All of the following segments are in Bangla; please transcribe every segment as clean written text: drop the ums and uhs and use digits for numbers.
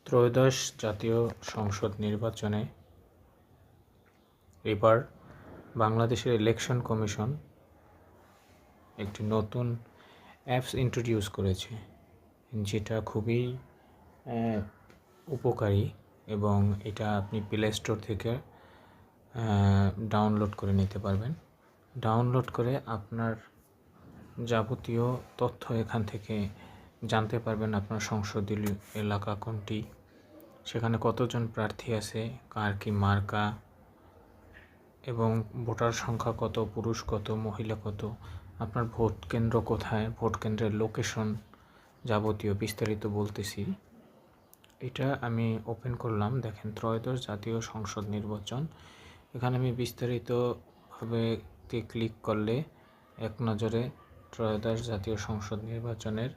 ত্রয়োদশ জাতীয় সংসদ নির্বাচনে এবার বাংলাদেশের ইলেকশন কমিশন একটি নতুন অ্যাপস ইন্ট্রোডিউস করেছে, যেটা খুবই উপকারী এবং এটা আপনি প্লে স্টোর থেকে ডাউনলোড করে নিতে পারবেন। ডাউনলোড করে আপনার যাবতীয় তথ্য এখান থেকে জানতে পারবেন। আপনার সংসদীয় এলাকা কোনটি, সেখানে কতজন প্রার্থী আছে, কার কি মার্কা, এবং ভোটার সংখ্যা কত, পুরুষ কত, মহিলা কত, আপনার ভোট কেন্দ্র কোথায়, ভোট কেন্দ্রের লোকেশন, যাবতীয় বিস্তারিত বলতেছি। এটা আমি ওপেন করলাম, দেখেন ত্রয়োদশ জাতীয় সংসদ নির্বাচন। এখানে আমি বিস্তারিতভাবে ক্লিক করলে এক নজরে ত্রয়োদশ জাতীয় সংসদ নির্বাচনের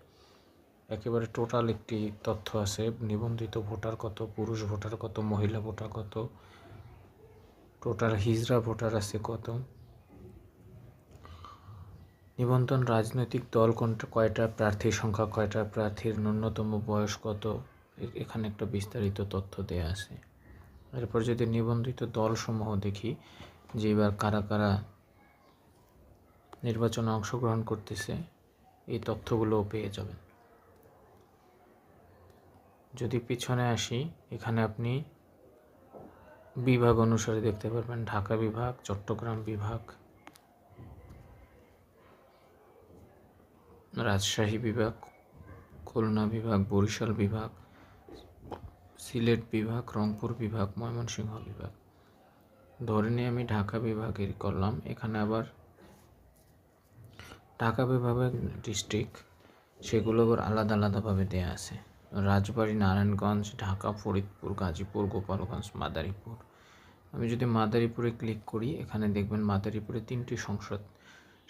একেবারে টোটাল একটি তথ্য আছে। নিবন্ধিত ভোটার কত, পুরুষ ভোটার কত, মহিলা ভোটার কত, টোটাল হিজড়া ভোটার আছে কত, নিবন্ধন রাজনৈতিক দল কোনটা, কয়টা প্রার্থীর সংখ্যা কয়টা, প্রার্থীর ন্যূনতম বয়স কত, এখানে একটা বিস্তারিত তথ্য দেয়া আছে। এরপর যদি নিবন্ধিত দলসমূহ দেখি যে এবার কারা কারা নির্বাচনে অংশগ্রহণ করতেছে, এই তথ্যগুলোও পেয়ে যাবেন। যদি পিছনে আসি, এখানে আপনি বিভাগ অনুসারে দেখতে পারবেন ঢাকা বিভাগ, চট্টগ্রাম বিভাগ, রাজশাহী বিভাগ, খুলনা বিভাগ, বরিশাল বিভাগ, সিলেট বিভাগ, রংপুর বিভাগ, ময়মনসিংহ বিভাগ। ধরে নিয়ে আমি ঢাকা বিভাগের করলাম। এখানে আবার ঢাকা বিভাগের ডিস্ট্রিক্ট সেগুলো আবার আলাদা আলাদাভাবে দেয়া আছে। রাজবাড়ী, নারায়ণগঞ্জ, ঢাকা, ফরিদপুর, গাজীপুর, গোপালগঞ্জ, মাদারীপুর। আমি যদি মাদারীপুরে ক্লিক করি, এখানে দেখবেন মাদারীপুরে 3টি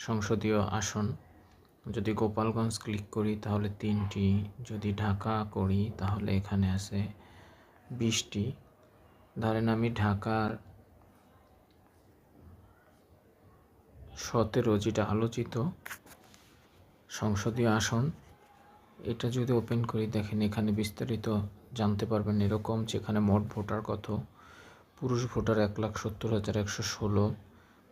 সংসদীয় আসন। যদি গোপালগঞ্জ ক্লিক করি তাহলে 3টি, যদি ঢাকা করি তাহলে এখানে আছে 20টি। ধরেন আমি ঢাকার 17 যেটা আলোচিত সংসদীয় আসন, এটা যদি ওপেন করি, দেখেন এখানে বিস্তারিত জানতে পারবেন এরকম, যেখানে মোট ভোটার কত, পুরুষ ভোটার 1,70,116,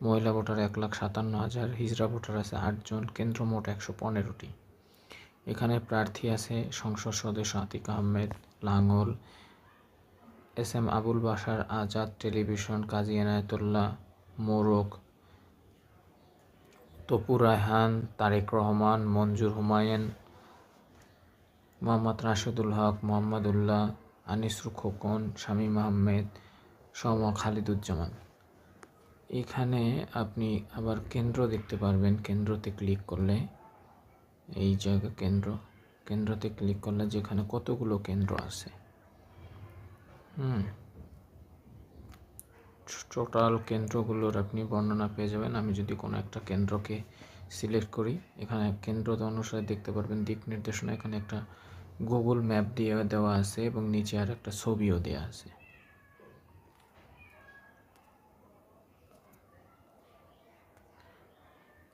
মহিলা ভোটার 1,57,000, হিজড়া ভোটার আছে 8 জন, কেন্দ্র মোট 115টি। এখানে প্রার্থী আছে সংসদ সদস্য আতিক আহমেদ, লাঙ্গল, SM আবুল বাশার আজাদ, টেলিভিশন, কাজী এনায়েতুল্লাহ, মোরগ, তপু রায়হান, তারেক রহমান, মঞ্জুর হুমায়ুন, মোহাম্মদ রাশেদুল হক, মোহাম্মদ উল্লাহ, আনিসুর খোকন, শামীম আহমেদ, খালিদুজ্জামান। এখানে আপনি আবার কেন্দ্র দেখতে পারবেন। কেন্দ্রতে ক্লিক করলে এই জায়গা কেন্দ্রতে ক্লিক করলে যেখানে কতগুলো কেন্দ্র আছে, টোটাল কেন্দ্রগুলোর আপনি বর্ণনা পেয়ে যাবেন। আমি যদি কোনো একটা কেন্দ্রকে সিলেক্ট করি, এখানে কেন্দ্র অনুসারে দেখতে পারবেন দিক নির্দেশনা। এখানে একটা গুগল ম্যাপ দিয়ে দেওয়া আছে এবং নিচে আর একটা ছবিও দেওয়া আছে।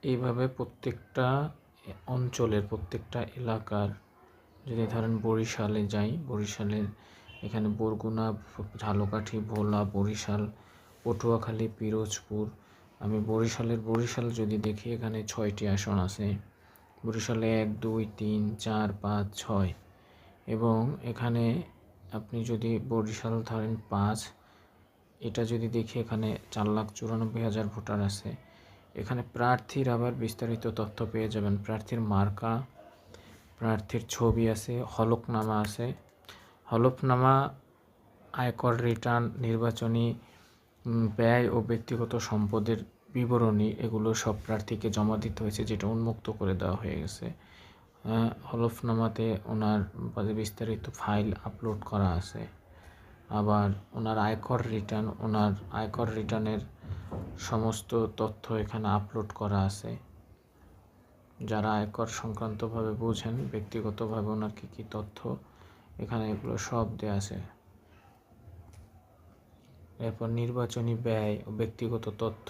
এইভাবে প্রত্যেকটা অঞ্চলের, প্রত্যেকটা এলাকার, যদি ধরেন বরিশালে যাই, বরিশালের এখানে বরগুনা, ঝালকাঠি, ভোলা, বরিশাল, পটুয়াখালী, পিরোজপুর। আমি বরিশাল যদি দেখি, এখানে 6টি আসন আছে। বরিশালে 1, 2, 3, 4, 5, 6। এবং এখানে আপনি যদি বরিশাল ধরেন 5, এটা যদি দেখি, এখানে 4,94,000 ভোটার আছে। এখানে প্রার্থীর আবার বিস্তারিত তথ্য পেয়ে যাবেন। প্রার্থীর মার্কা, প্রার্থীর ছবি আছে, হলফনামা আছে। হলফনামা, আয়কর রিটার্ন, নির্বাচনী ব্যয় ও ব্যক্তিগত সম্পদের বিবরণী, এগুলো সব প্রার্থীকে জমা দিতে হয়েছে, যেটা উন্মুক্ত করে দেওয়া হয়ে গেছে। হলফনামাতে ওনার বিস্তারিত ফাইল আপলোড করা আছে। আবার ওনার আয়কর রিটার্নের সমস্ত তথ্য এখানে আপলোড করা আছে। যারা আয়কর সংক্রান্তভাবে বোঝেন, ব্যক্তিগতভাবে ওনার কী তথ্য, এখানে এগুলো সব দেওয়া আছে। এরপর নির্বাচনী ব্যয় ও ব্যক্তিগত তথ্য,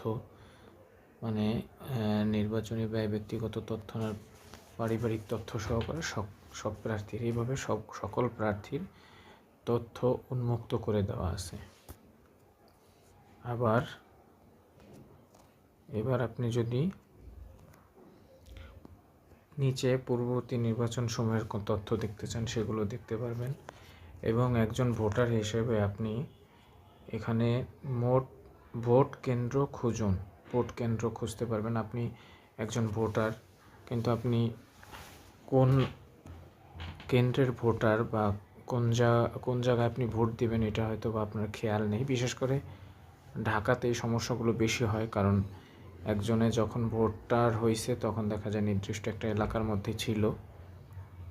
মানে নির্বাচনী ব্যয়, ব্যক্তিগত তথ্য, পারিবারিক তথ্য সহকারে সব প্রার্থীর, এইভাবে সকল প্রার্থীর তথ্য উন্মুক্ত করে দেওয়া আছে। এবার আপনি যদি নিচে পূর্ববর্তী নির্বাচন সময়ের তথ্য দেখতে চান সেগুলো দেখতে পারবেন। এবং একজন ভোটার হিসেবে আপনি এখানে মোট ভোট কেন্দ্র খুঁজুন, ভোট কেন্দ্র খুঁজতে পারবেন। আপনি একজন ভোটার, কিন্তু আপনি কোন কেন্দ্রের ভোটার বা কোন জায়গায় আপনি ভোট দিবেন এটা হয়তো বা আপনার খেয়াল নেই। বিশেষ করে ঢাকাতে এই সমস্যাগুলো বেশি হয়, কারণ একজনে যখন ভোটার হয়েছে তখন দেখা যায় নির্দিষ্ট একটা এলাকার মধ্যে ছিল,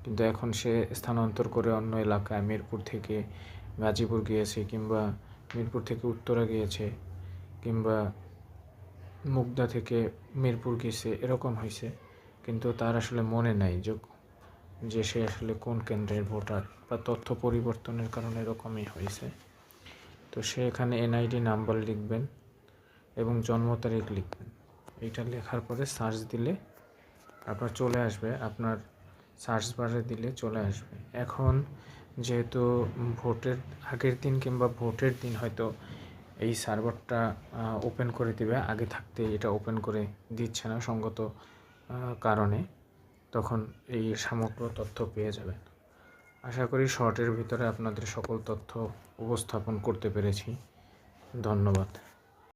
কিন্তু এখন সে স্থানান্তর করে অন্য এলাকায় মিরপুর থেকে গাজীপুর গিয়েছে, কিংবা মিরপুর থেকে উত্তরা গিয়েছে, কিংবা মুগদা থেকে মিরপুর গেছে, এরকম হয়েছে। কিন্তু তার আসলে মনে নাই যে সে আসলে কোন কেন্দ্রের ভোটার, বা তথ্য পরিবর্তনের কারণে এরকমই হয়েছে। তো সে এখানে এনআইডি নাম্বার লিখবেন এবং জন্ম তারিখ লিখবেন। এইটা লেখার পরে সার্চ দিলে আপনার চলে আসবে, আপনার সার্চ বারে দিলে চলে আসবে। এখন যেহেতু ভোটের আগের দিন কিংবা ভোটের দিন হয়তো এই সার্ভারটা ওপেন করে দিবে, আগে থাকতে এটা ওপেন করে দিচ্ছে না সঙ্গত কারণে, তখন এই সমগ্র তথ্য পেয়ে যাবেন। আশা করি শর্টের ভিতরে আপনাদের সকল তথ্য উপস্থাপন করতে পেরেছি। ধন্যবাদ।